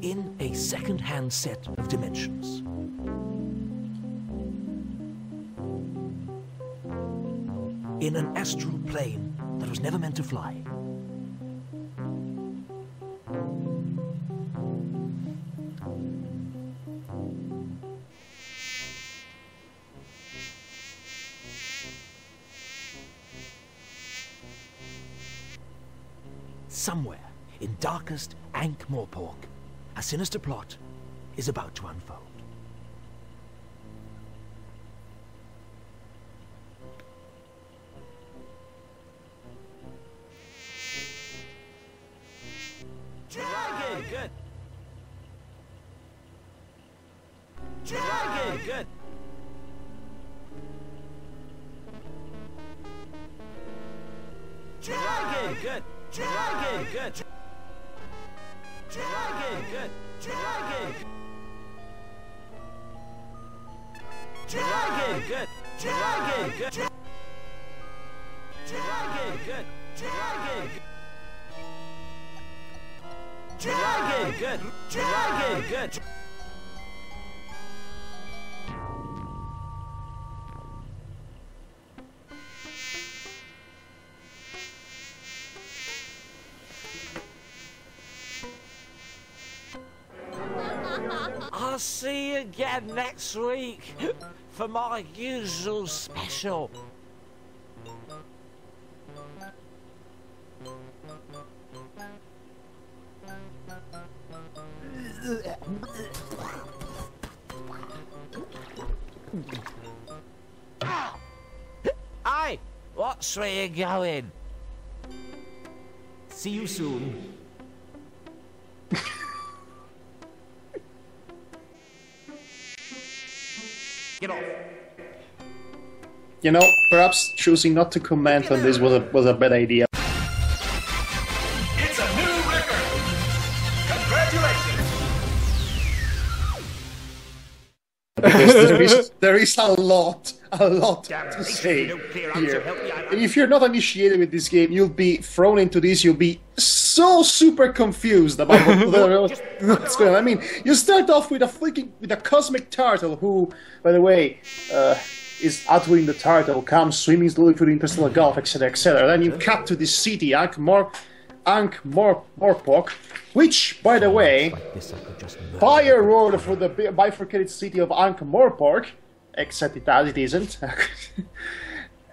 In a second-hand set of dimensions. In an astral plane that was never meant to fly. Somewhere in darkest Ankh-Morpork, a sinister plot is about to unfold. Dragon! Good! Dragon! Good! Dragon! Good! Dragon! Good! Dragon! Good! Dragon! Dragon! Good! Dragon! Good! Dragon! Good! Dragon! Dragon! Good! Dragon! Good! I'll see you again next week for my usual special. Hey, what's where you going? See you soon. Get off. You know, perhaps choosing not to comment on this was a bad idea. It's a new record! Congratulations! Because there is a lot to say here. And if you're not initiated with this game, you'll be thrown into this, you'll be so super confused about what's going on. I mean, you start off with a cosmic turtle who, by the way, is Adwin the turtle, comes swimming slowly through the interstellar gulf, etc., etc. Then you cut to this city, Ankh-Morpork, which, by the way, fire roared for the bifurcated city of Ankh-Morpork, except it isn't.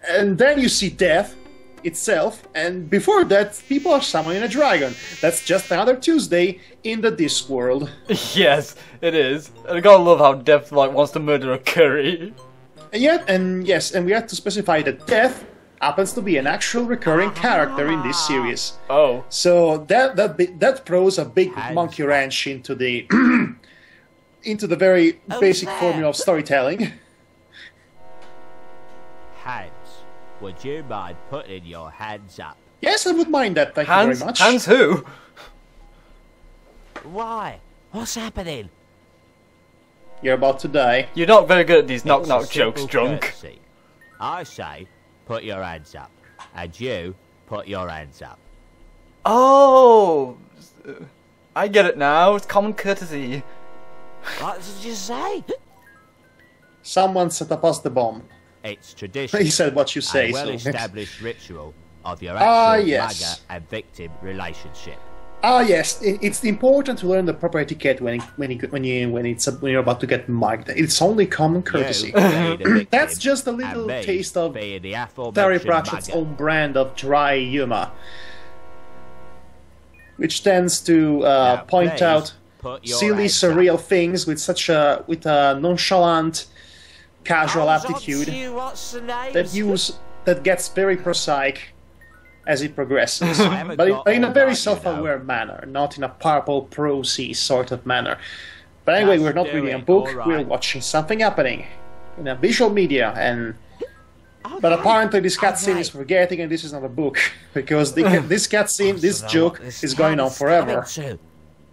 And then you see death itself, and before that, people are summoning a dragon. That's just another Tuesday in the Discworld. Yes, it is. And I gotta love how Death wants to murder a curry. And yes, and we have to specify that Death happens to be an actual recurring character in this series. Oh. So that throws a big monkey wrench into the into the very basic formula of storytelling. Hands, would you mind putting your hands up? Yes, I would mind that, thank you very much. Hands who? Why? What's happening? You're about to die. You're not very good at these knock-knock jokes, drunk. Courtesy. I say, put your hands up. And you, put your hands up. Oh! I get it now. It's common courtesy. What did you say? Someone set us the bomb. It's tradition. He said what you say. A well-established ritual of your actual mugger and victim relationship. Ah, yes. It's important to learn the proper etiquette when you're about to get mugged. It's only common courtesy. That's just a little taste of Terry Pratchett's own brand of dry humour, which tends to point out silly, surreal things with a nonchalant, casual attitude that gets very prosaic as it progresses, but in a very self-aware manner, not in a purple prosy sort of manner. But anyway, we're not reading a book, we're watching something happening in a visual media, but apparently this cutscene is forgetting, and this is not a book, because this cutscene, this joke, is going on forever.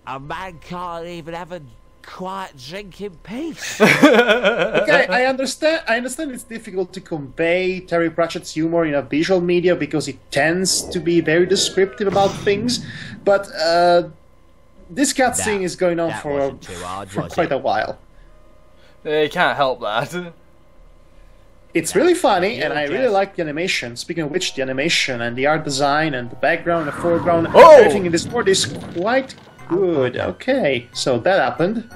A man can't even have a quite drinking peace. Okay, I understand. I understand it's difficult to convey Terry Pratchett's humor in a visual media because it tends to be very descriptive about things. But this cutscene is going on for quite a while. You can't help that. It's really funny, and I really like the animation. Speaking of which, the animation and the art design and the background, the foreground, everything in this world is quite good. Okay, so that happened.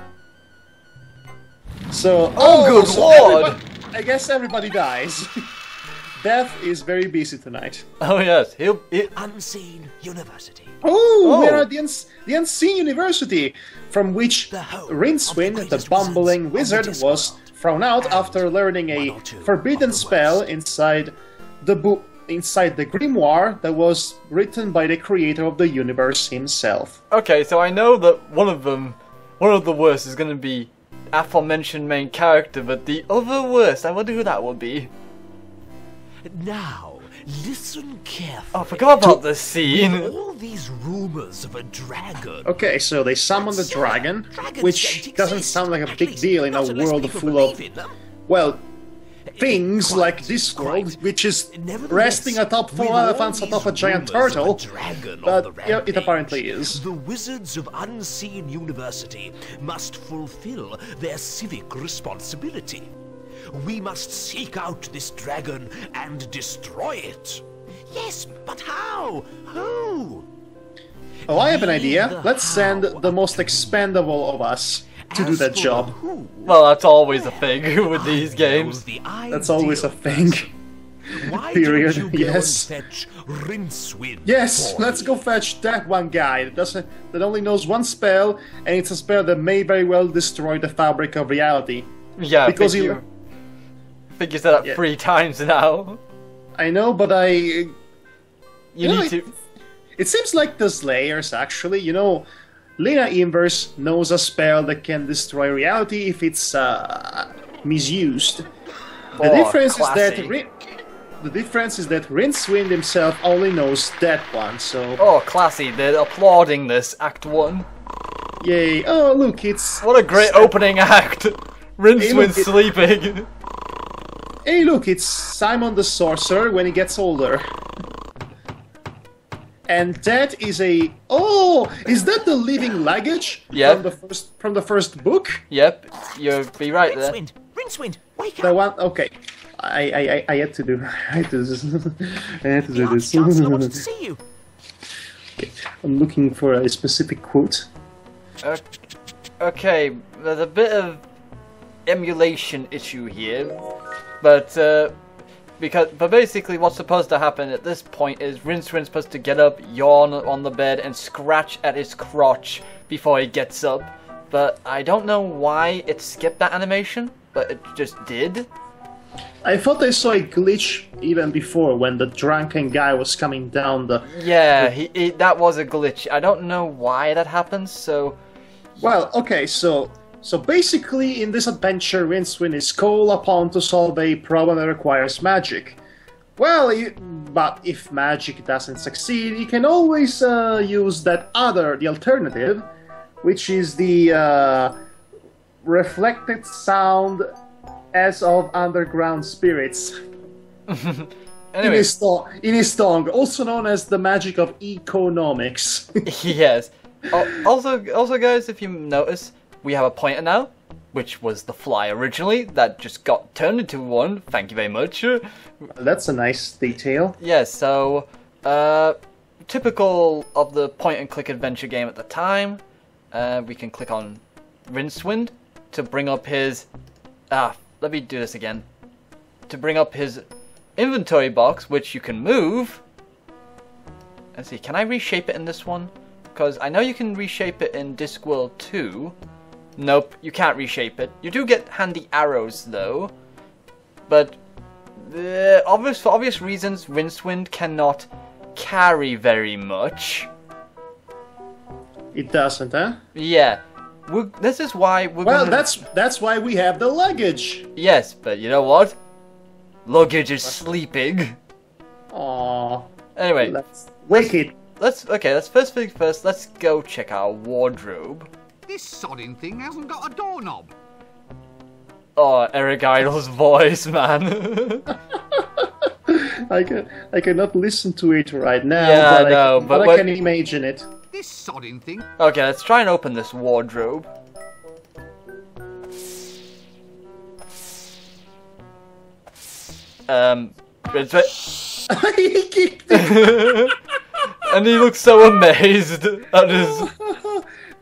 So, good lord! I guess everybody dies. Death is very busy tonight. Oh yes, Unseen University. Oh, we're at the Unseen University, from which Rincewind, the bumbling wizard, was thrown out after learning a forbidden spell inside the grimoire that was written by the creator of the universe himself. Okay, so I know that one of the worst is going to be aforementioned main character, but the other worst, I wonder who that would be. Now, listen carefully. Oh, I forgot about this scene. All these rumors of a dragon. Okay, so they summon the dragon, which doesn't sound like a big deal in a world full of, well, things like Discworld, which is resting atop 4 elephants atop a giant turtle, but yeah, it apparently is. The wizards of Unseen University must fulfill their civic responsibility. We must seek out this dragon and destroy it. Yes, but how? Who? Oh, I have an idea. Let's send the most expendable of us to do that job. Well, that's always a thing with these games. That's always a thing. Period. Yes. Yes, let's go fetch that one guy that only knows one spell, and it's a spell that may very well destroy the fabric of reality. Yeah, because I think you said that 3 times now. I know, but You need to. It seems like the Slayers, actually. You know, Lena Inverse knows a spell that can destroy reality if it's misused. The difference is that Rincewind himself only knows that one. So. Oh, classy! They're applauding this Act 1. Yay! Oh, look, it's what a great opening act. Rincewind sleeping. Hey, look, it's Simon the Sorcerer when he gets older. And that is a... Oh! Is that the Living Luggage? Yep. From the first book? Yep, you'll be right there. Rincewind, wake up! The one... Okay. I had to do... I had to do this. Chancellor wants to see you. Okay. I'm looking for a specific quote. Okay, there's a bit of emulation issue here. But basically what's supposed to happen at this point is Rincewind's supposed to get up, yawn on the bed, and scratch at his crotch before he gets up. But I don't know why it skipped that animation, but it just did. I thought I saw a glitch even before when the drunken guy was coming down the... Yeah, that was a glitch. I don't know why that happens, so... Well, okay, so basically, in this adventure, Rincewind is called upon to solve a problem that requires magic. Well, but if magic doesn't succeed, he can always use the alternative, which is the reflected sound as of underground spirits. Anyway. In his tongue, also known as the magic of economics. Yes. Also, guys, if you notice, we have a pointer now, which was the fly originally, that just got turned into one. Thank you very much. That's a nice detail. Yes, so, typical of the point-and-click adventure game at the time, we can click on Rincewind to bring up his... let me do this again. To bring up his inventory box, which you can move. Let's see, can I reshape it in this one? Because I know you can reshape it in Discworld 2. Nope, you can't reshape it. You do get handy arrows, though. But for obvious reasons, Rincewind cannot carry very much. It doesn't, huh? Yeah. This is why we're Well, that's why we have the luggage. Yes, but you know what? Luggage is sleeping. Aww. Anyway. Let's wake it. Let's first thing first, let's go check our wardrobe. This sodding thing hasn't got a doorknob. Oh, Eric Idle's voice, man. I cannot listen to it right now, Yeah, but I know, but I can imagine it. This sodding thing. Okay, let's try and open this wardrobe. It's and he looks so amazed at his.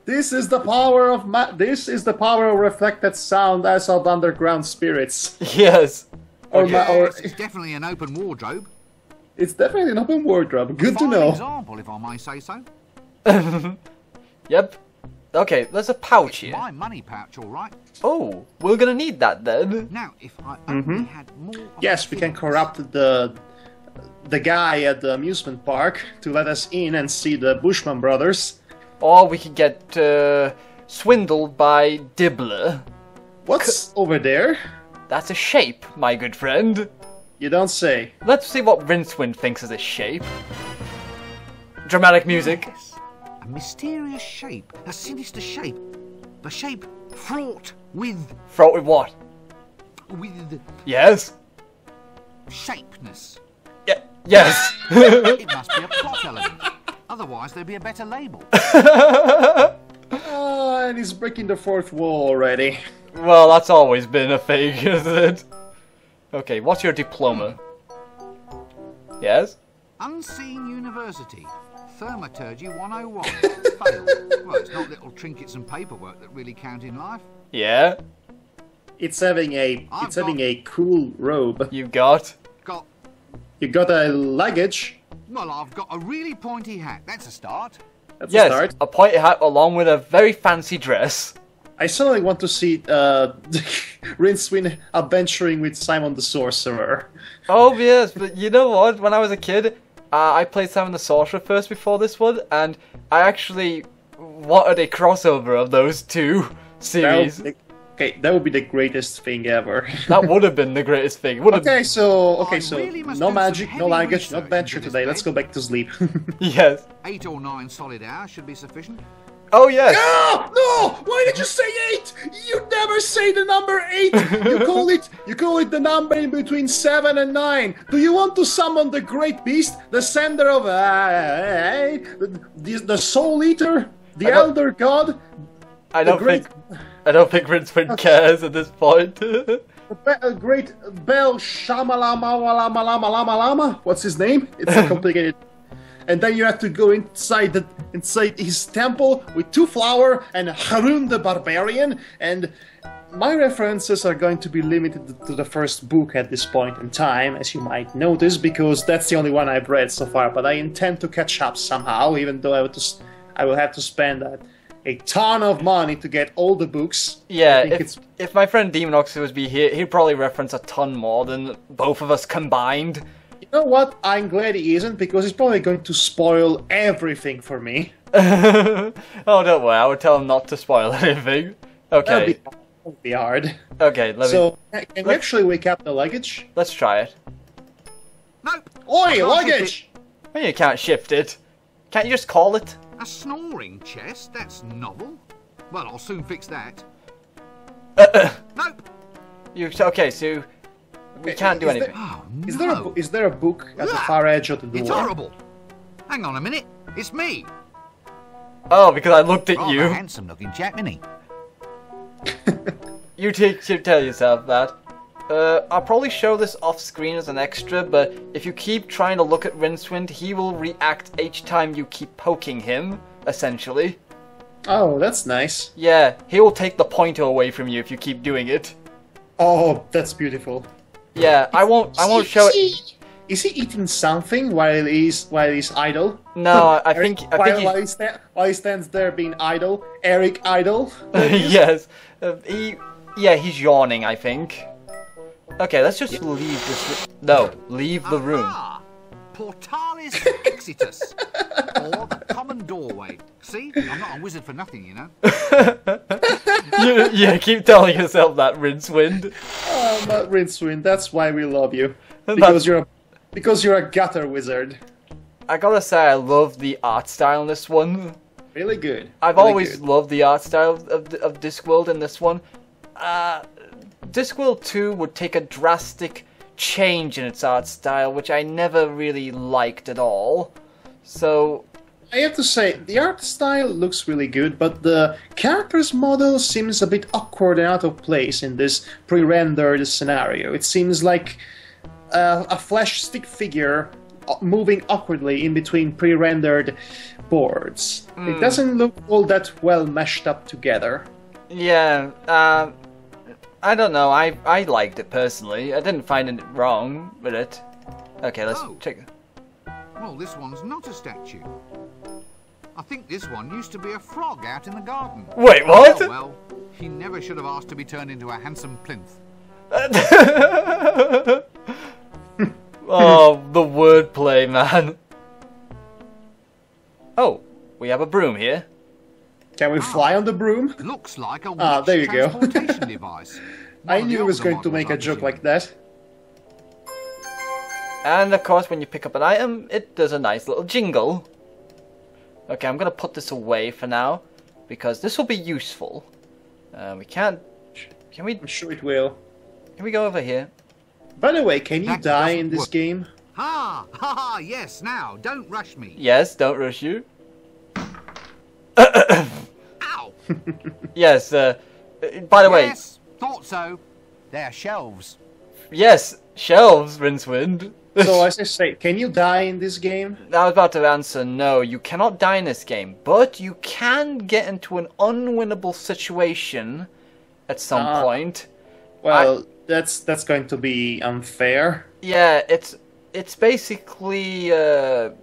This is the power of this is the power of reflected sound as of underground spirits. Yes. It's definitely an open wardrobe. It's definitely an open wardrobe. Good to know. Example, if I may say so. Yep. Okay, there's a pouch here. My money pouch, all right. Oh, we're gonna need that then. Now, if I only had more. Yes, we can corrupt the guy at the amusement park to let us in and see the Bushman brothers. Or we could get swindled by Dibbler. What's over there? That's a shape, my good friend. You don't say. Let's see what Rincewind thinks is a shape. Dramatic music. Yes. A mysterious shape, a sinister shape, a shape fraught with Fraught with what? Yes. shapeness. Yeah. Yes. It must be a plot element. Otherwise, there'd be a better label. And he's breaking the fourth wall already. Well, that's always been a thing, isn't it? Okay, what's your diploma? Yes? Unseen University. Thermaturgy 101. Failed. Well, it's not little trinkets and paperwork that really count in life. Yeah? It's having a cool robe. You got? You got a luggage. Well, I've got a really pointy hat. That's a start. That's Yes, a start. a pointy hat along with a very fancy dress. I suddenly want to see Rincewind adventuring with Simon the Sorcerer. Oh yes, but you know what? When I was a kid, I played Simon the Sorcerer first before this one, and I actually wanted a crossover of those two series. That would be the greatest thing ever. That would have been the greatest thing. Okay, so really must no do magic, some no heavy luggage, research no adventure into this today. Let's bed. go back to sleep. Yes. 8 or 9 solid hours should be sufficient. Oh yes. No! Why did you say 8? You never say the number 8. You call it the number in between 7 and 9. Do you want to summon the great beast, the sender of the soul eater, the elder god? I don't think Rincewind cares at this point. A great Bel Shamalama. What's his name? It's complicated. And then you have to go inside his temple with 2 flower and Harun the Barbarian. And my references are going to be limited to the first book at this point in time, as you might notice, because that's the only one I've read so far. But I intend to catch up somehow, even though I will have to spend a ton of money to get all the books. Yeah, if my friend Demonox was here, he'd probably reference a ton more than both of us combined. You know what? I'm glad he isn't, because he's probably going to spoil everything for me. Oh, don't worry, I would tell him not to spoil anything. Okay. That'll be hard. Okay, can we actually wake up the luggage? Let's try it. Nope. Oi, luggage! Well, you can't shift it. Can't you just call it? A snoring chest? That's novel. Well, I'll soon fix that. Nope. Okay, so we can't do anything. Oh, Is there a book at the far edge of the door? It's horrible. Hang on a minute. It's me. Oh, because I looked at Rather you. handsome looking chap, isn't he? You should tell yourself that. I'll probably show this off screen as an extra, but if you keep trying to look at Rincewind, he will react each time you keep poking him, essentially. Oh, that's nice. Yeah, he will take the pointer away from you if you keep doing it. Oh, that's beautiful. Yeah, I won't show it. Is he eating something while he's idle? No, I think while he stands there being idle, Eric idle. Yes, he's yawning, I think. Okay, let's just leave this. Leave the room. Portalis exitus, or the common doorway. See, I'm not a wizard for nothing, you know. Yeah, keep telling yourself that, Rincewind. Oh, but Rincewind, that's why we love you. Because you're a gutter wizard. I gotta say, I love the art style in this one. Really good. I've really always good. loved the art style of Discworld in this one. Discworld 2 would take a drastic change in its art style, which I never really liked at all. So I have to say, the art style looks really good, but the character's model seems a bit awkward and out of place in this pre-rendered scenario. It seems like a flash stick figure moving awkwardly in between pre-rendered boards. It doesn't look all that well meshed up together. yeah, I don't know. I liked it personally. I didn't find it wrong with it. Okay, let's check. Well, this one's not a statue. I think this one used to be a frog out in the garden. Wait, what? Oh, well, he never should have asked to be turned into a handsome plinth. Oh, the wordplay, man. Oh, we have a broom here. Can we fly on the broom? Looks like a witch there you go. transportation device. I One of knew the I was older going to make a models, I joke presume. like that. And of course, when you pick up an item, it does a nice little jingle. Okay, I'm gonna put this away for now, because this will be useful. We can't... Can we I'm sure it will. go over here? By the way, can you That die doesn't in this work. game? Ha! Ha ha! Yes, now, don't rush me. Yes, don't rush you. Ow! Yes, by the way, Yes, thought so. They're shelves. yes, shelves, Rincewind. So as I say, can you die in this game? I was about to answer no, you cannot die in this game, but you can get into an unwinnable situation at some point. Well, that's going to be unfair. Yeah, it's basically a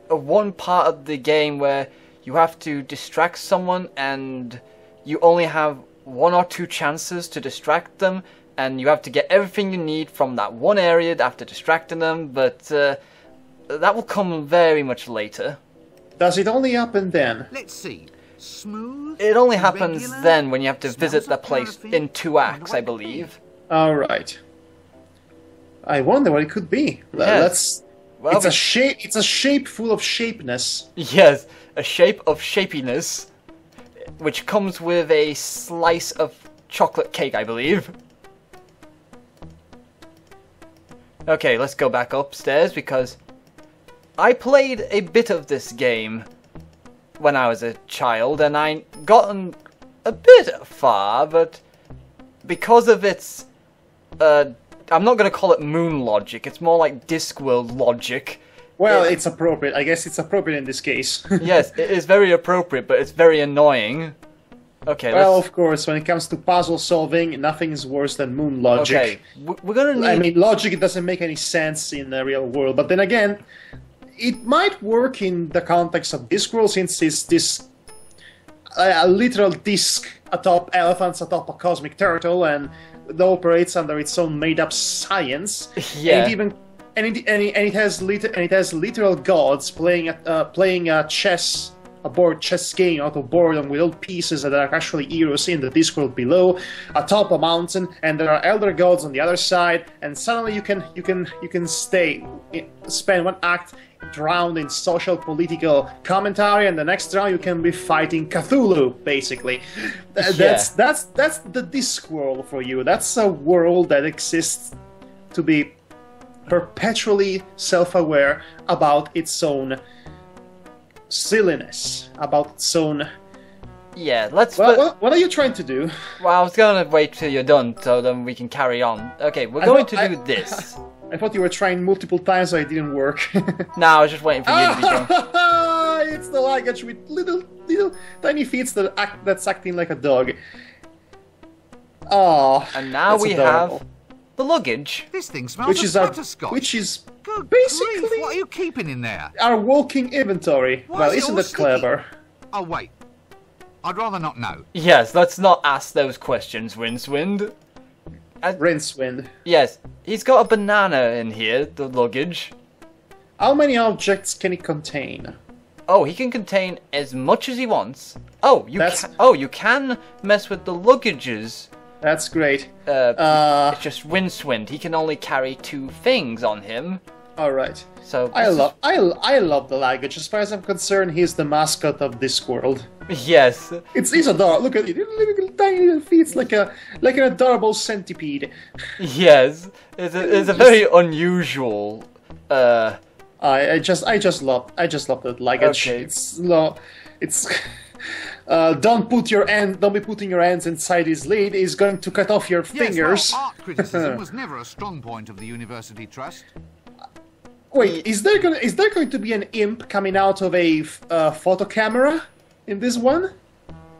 one part of the game where you have to distract someone and you only have 1 or 2 chances to distract them, and you have to get everything you need from that one area after distracting them, but that will come very much later. Does it only happen then? Let's see. Smooth. It only happens regular, then when you have to smells visit the of place paraffin, in 2 acts, I and white believe. Alright. I wonder what it could be. Yes. Let's... Well, It's a shape full of shapeness. yes, a shape of shapiness, which comes with a slice of chocolate cake, I believe. Okay, let's go back upstairs because I played a bit of this game when I was a child and I gotten a bit far, but because of its I'm not going to call it moon logic, it's more like Discworld logic. Well, it's appropriate. I guess it's appropriate in this case. Yes, it is very appropriate, but it's very annoying. Okay, Well, let's... of course, when it comes to puzzle solving, nothing is worse than moon logic. Okay, we're gonna need... I mean, logic doesn't make any sense in the real world, but then again, it might work in the context of Discworld since it's this a literal disc atop elephants atop a cosmic turtle, and it operates under its own made-up science. Yeah. And it even it has literal gods playing a board chess game out of boredom with all pieces that are actually heroes in the Discworld below, atop a mountain, and there are elder gods on the other side, and suddenly you can spend one act drowned in social political commentary, and the next round you can be fighting Cthulhu, basically. That's the Discworld for you. That's a world that exists to be perpetually self-aware about its own silliness, about its own... Yeah, let's... What are you trying to do? Well, I was gonna wait till you're done, so then we can carry on. Okay, we're going to do this. I thought you were trying multiple times, so it didn't work. No, I was just waiting for you to be done. It's the luggage with little tiny feet that's acting like a dog. Oh, And now that's we adorable. have the luggage. This thing smells which of is butterscotch. Good basically grief, what are you keeping in there? our walking inventory. Why Well, is it isn't all that sticky? clever? Oh, wait. I'd rather not know. Yes, let's not ask those questions, Rincewind. Rincewind. Yes, he's got a banana in here, the luggage. How many objects can it contain? Oh, he can contain as much as he wants. Oh, That's- you can mess with the luggages. That's great. It's just Rincewind. He can only carry 2 things on him. All right. So I love the luggage. As far as I'm concerned, he's the mascot of Discworld. Yes. He's adorable. Look at it. Little tiny little feet. It's like an adorable centipede. Yes. It's a very unusual. I just love that luggage. Okay. It's don't be putting your hands inside his lid. He's going to cut off your fingers. Yes, well, art criticism was never a strong point of the University Trust. Wait, is there going to be an imp coming out of a photo camera in this one?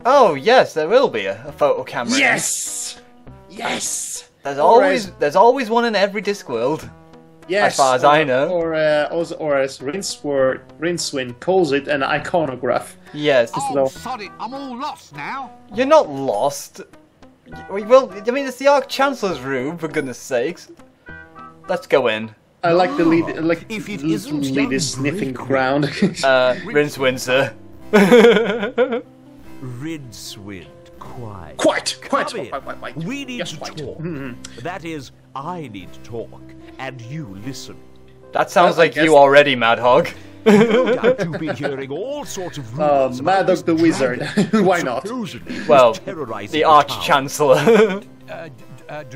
Oh yes, there will be a photo camera. Yes, yes. There's always one in every Discworld. Yes, as far as I know. Or as Rincewind calls it, an iconograph. Yes. Oh, sod it, I'm all lost now. You're not lost. Well, I mean, it's the Arch-Chancellor's room, for goodness sakes. Let's go in. I like the lead. Like If it the isn't lead the is sniffing brick ground. Rincewind, sir. Rincewind, quite. Quite. We need Yes, to quite. talk. That is, I need to talk, and you listen. That sounds Well, I like guess- you already, Madhog. No doubt you've been hearing all sorts of rumors about Madhog this the Wizard. dragon Why not? supposedly is Well, terrorizing the town. Arch-Chancellor.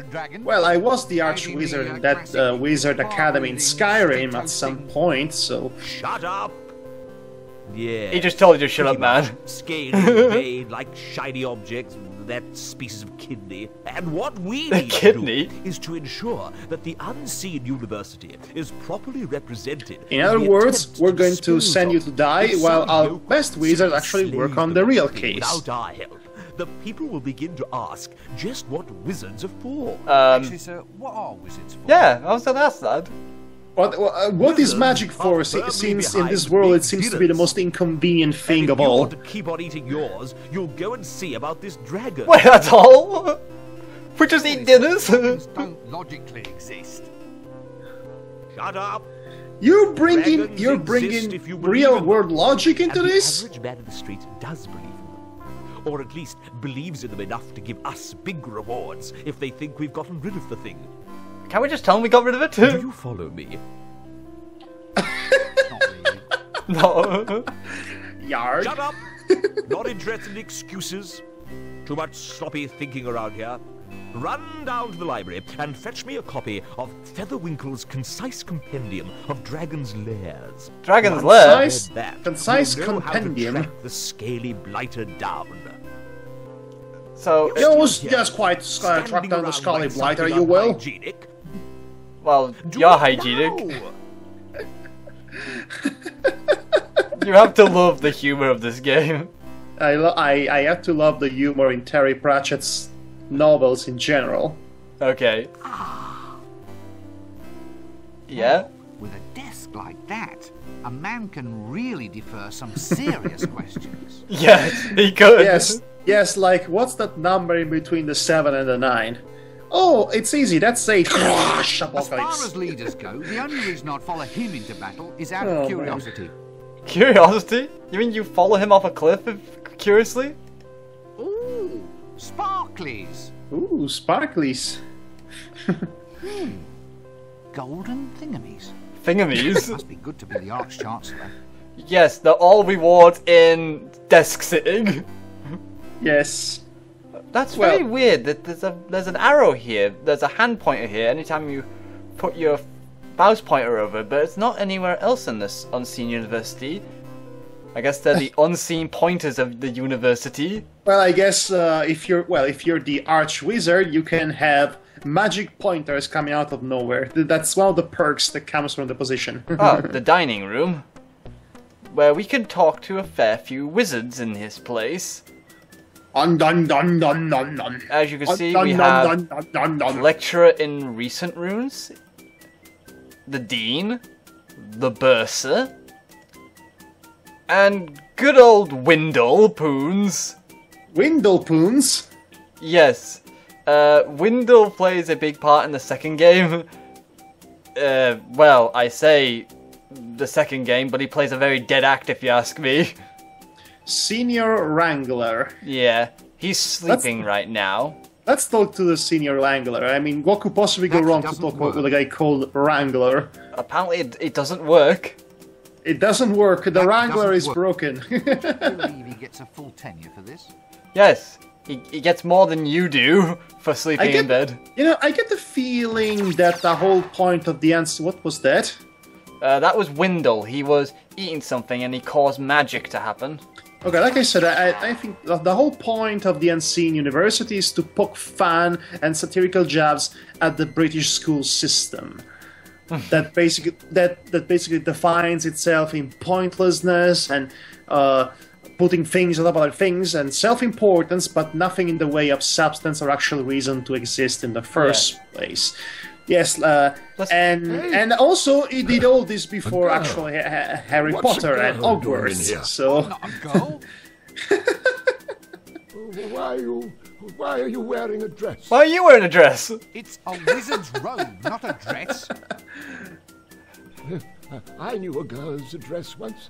Dragon? Well, I was the Arch-Wizard in that Wizard Academy in Skyrim at some point, so... Shut up! Yeah. He just told you to shut up, man. Scaly and vain, like shiny objects, that species of kidney. And what we need kidney? to do is to ensure that the unseen university is properly represented. In other words, attempts we're going to dispose send you of to die, the while our yoke best wizards actually slave work on the real community. case. Without our help, the people will begin to ask just what wizards are for. Actually, sir, what are wizards for? Yeah, I was gonna ask that. What is magic for? Wizards are Since firmly in this behind world it big seems to be the dinners. most inconvenient And thing if of you all. want to keep on eating yours, you'll go and see about this dragon. Wait, that's all? We just eat dinners? Dragons don't logically exist. Shut up! You're Dragons exist bringing if you believe real in world them. logic into And this? the average man in the street does believe in them. Or at least believes in them enough to give us big rewards if they think we've gotten rid of the thing. Can we just tell him we got rid of it? Do you follow me? Not really. No. Yard. Shut up! Not interested in excuses. Too much sloppy thinking around here. Run down to the library and fetch me a copy of Featherwinkle's concise compendium of Dragon's Lairs. Dragon's Once Lair? you've read that, Concise you'll know how to compendium? track the scaly blighter down. So, Just quite track Standing down the around Scully like Blighter, something you will. unhygienic. well, Do you're it hygienic. now. You have to love the humor of this game. I have to love the humor in Terry Pratchett's novels in general. Okay. Yeah? With a desk like that, a man can really defer some serious questions. Yes, he could. Yes, like, what's that number in between the 7 and the 9? Oh, it's easy, that's 8. As far Apocalypse. as leaders go, the only reason I'd follow him into battle is out Oh, of man. curiosity. Curiosity? You mean you follow him off a cliff, curiously? Ooh, sparklies. Ooh, sparklies. Golden thingamies. Thingamies? Must be good to be the Arch-Chancellor. Yes, they're all rewards in desk sitting. Yes. That's Well- very weird. That there's an arrow here. There's a hand pointer here. Anytime you put your mouse pointer over, but it's not anywhere else in this unseen university. I guess they're the unseen pointers of the university. Well, I guess if you're the arch wizard, you can have magic pointers coming out of nowhere. That's one of the perks that comes from the position. Oh, the dining room, where we can talk to a fair few wizards in this place. Dun dun dun dun dun dun. As you can see, Dun, we dun, have dun, dun, dun, dun. lecturer in recent runes, the dean, the bursar, and good old Windle Poons. Windlepoons. Yes, Windle plays a big part in the second game. Well, I say the second game, but he plays a very dead act if you ask me. Senior Wrangler. Yeah, he's sleeping right now. Let's talk to the senior wrangler. I mean, what could possibly go That wrong to doesn't talk work. with a guy called Wrangler? Apparently it doesn't work. It doesn't work. The That Wrangler doesn't is work. broken. I believe he gets a full tenure for this. Yes, he gets more than you do for sleeping in bed. You know, I get the feeling that the whole point of the answer... What was that? That was Windle. He was eating something and he caused magic to happen. Okay, like I said, I think the whole point of the Unseen University is to poke fun and satirical jabs at the British school system. that basically defines itself in pointlessness and putting things on top of other things and self-importance, but nothing in the way of substance or actual reason to exist in the first place. Yes, and also he did all this before actually Harry Potter and Hogwarts. So Not a girl. Why are you wearing a dress? Why are you wearing a dress? It's a wizard's robe, not a dress. I knew a girl's dress once.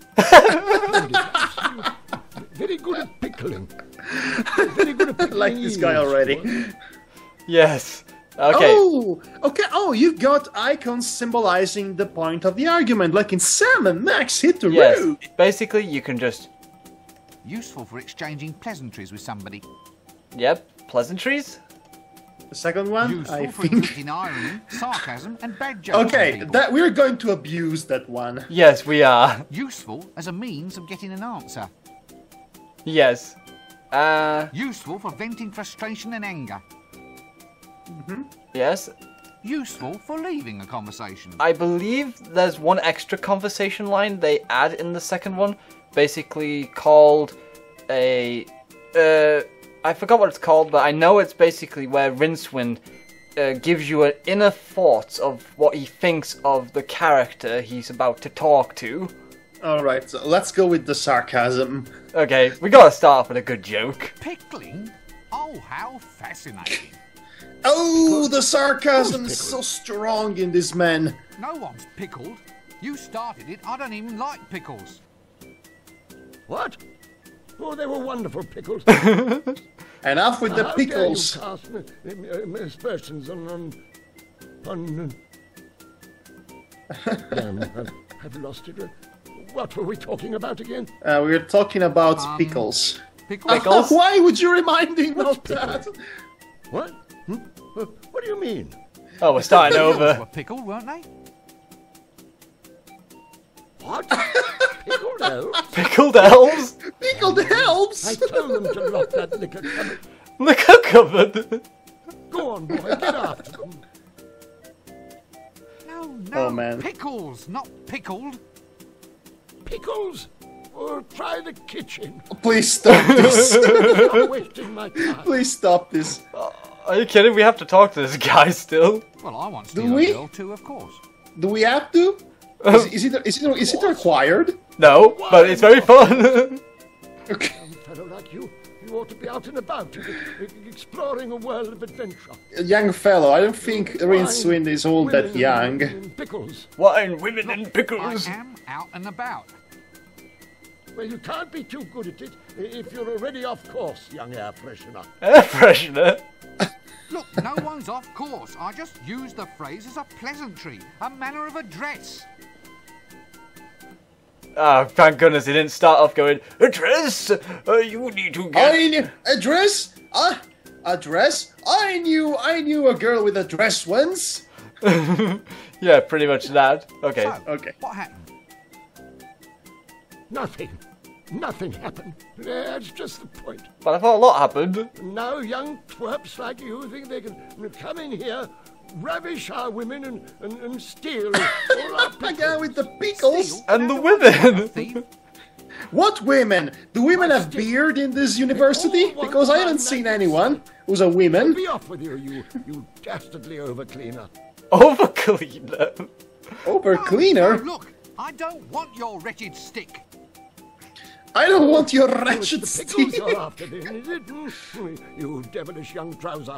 Very good at pickling. Very good at pickling. I like this guy already. Yes. Okay. Oh, okay. Oh, you've got icons symbolizing the point of the argument, like in Sam and Max Hit the Yes. Road. Basically, you can just... Useful for exchanging pleasantries with somebody. Yep. Pleasantries? The second one, Useful I for think. inflicting irony, sarcasm, and bad jokes on Okay, people. that we're going to abuse that one. Yes, we are. Useful as a means of getting an answer. Yes. Useful for venting frustration and anger. Yes. Useful for leaving a conversation. I believe there's one extra conversation line they add in the second one, basically called a... I forgot what it's called, but I know it's basically where Rincewind gives you an inner thoughts of what he thinks of the character he's about to talk to. Alright, so let's go with the sarcasm. Okay, we gotta start off with a good joke. Pickling? Oh, how fascinating. Oh, the sarcasm is so strong in this man. No one's pickled. You started it. I don't even like pickles. What? Oh, they were wonderful pickles. Enough with the How pickles. dare you cast aspersions on Damn, I've lost it. What were we talking about again? We're talking about pickles. Pickles? Why would you remind him of that? What? What do you mean? Oh, we're starting Pickles over. were pickled, weren't they? What? Pickled elves? Pickled elves? Pickled helps! I told them to lock that liquor cupboard. Liquor cupboard. Go on, boy, get after them. No, Oh, man. Pickles, not pickled. Pickles? Or try the kitchen. Please stop this. I'm wasting my time. Please stop this. Are you kidding? We have to talk to this guy still. Well, I want to Do steal we? a girl too, of course. Do we have to? Is it required? No, but it's very fun. Okay. A fellow like you ought to be out and about, exploring a world of adventure. A young fellow, I don't think Rincewind is all that Women young. and pickles. Wine, women, and I pickles. am out and about. Well, you can't be too good at it if you're already off course, young air freshener. Air freshener. Look, no one's off course. I just used the phrase as a pleasantry, a manner of address. Ah, thank goodness he didn't start off going, address, you need to get... Address? Address? I knew a girl with a dress once. Yeah, pretty much that. Okay. So, Okay. what happened? Nothing happened. That's just the point. But I thought a lot happened. Now young twerps like you think they can come in here, ravish our women and steal all our pickles. Again with the pickles. Steal? And the Now, don't be a women. thief. What women? Do women have beard in this university? Because I haven't seen anyone who's a woman. Be off with you, you dastardly overcleaner. Overcleaner. Over No, cleaner. look, I don't want your wretched stick. I don't want your Oh, wretched it's the pickles stick. you're after, then, is it? You devilish young trouser.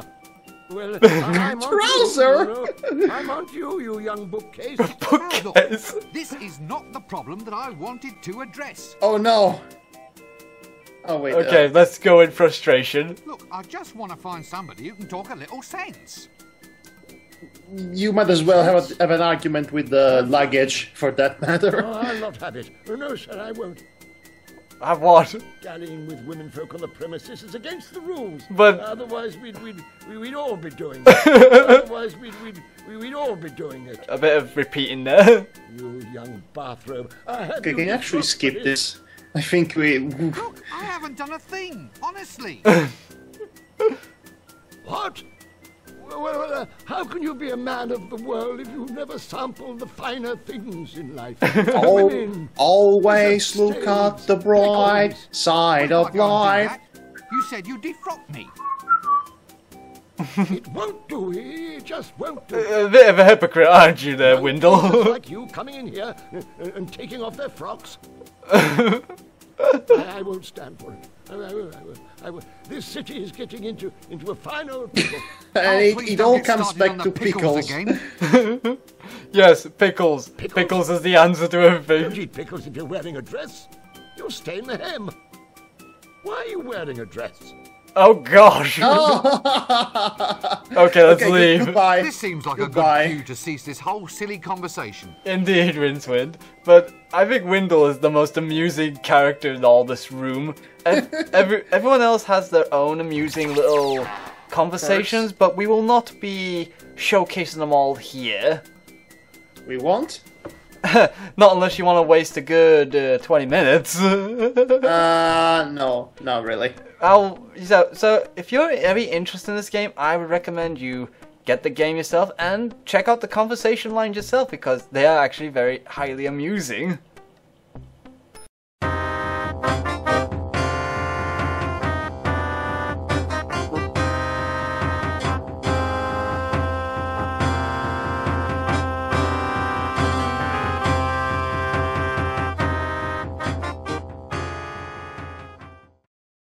Well, I'm on Trouser? to you. I'm on to you, you young bookcase. Now, look, Yes. this is not the problem that I wanted to address. Oh no. Oh wait. Okay, let's go in frustration. Look, I just want to find somebody who can talk a little sense. You might as well have an argument with the luggage, for that matter. Oh, I'll not have it. Oh, no, sir, I won't. Have what? Dallying with womenfolk on the premises is against the rules. But otherwise, we'd all be doing it. Otherwise, we'd all be doing it. a bit of repeating there. You young bathrobe. Okay, can you actually skip this? I think we... Look, I haven't done a thing, honestly. What? Well, how can you be a man of the world if you never sample the finer things in life? Women, always look at the bright side of life. You said you defrocked me. it won't do. It just won't do. A bit of a hypocrite, aren't you there, Windle? Like you coming in here and taking off their frocks. I won't stand for it. I will. This city is getting into a fine old pickle. And it all comes back to pickles. Yes, pickles. Pickles is the answer to everything. Don't eat pickles if you're wearing a dress. You'll stain the hem. Why are you wearing a dress? Oh gosh. Okay, let's leave. Goodbye. This seems like a good cue to cease this whole silly conversation. Indeed, Rincewind. But I think Windle is the most amusing character in all this room. Everyone else has their own amusing little conversations, but we will not be showcasing them all here. We won't? Not unless you want to waste a good 20 minutes. No, not really. So if you're very interested in this game, I would recommend you get the game yourself and check out the conversation lines yourself, because they are actually very highly amusing.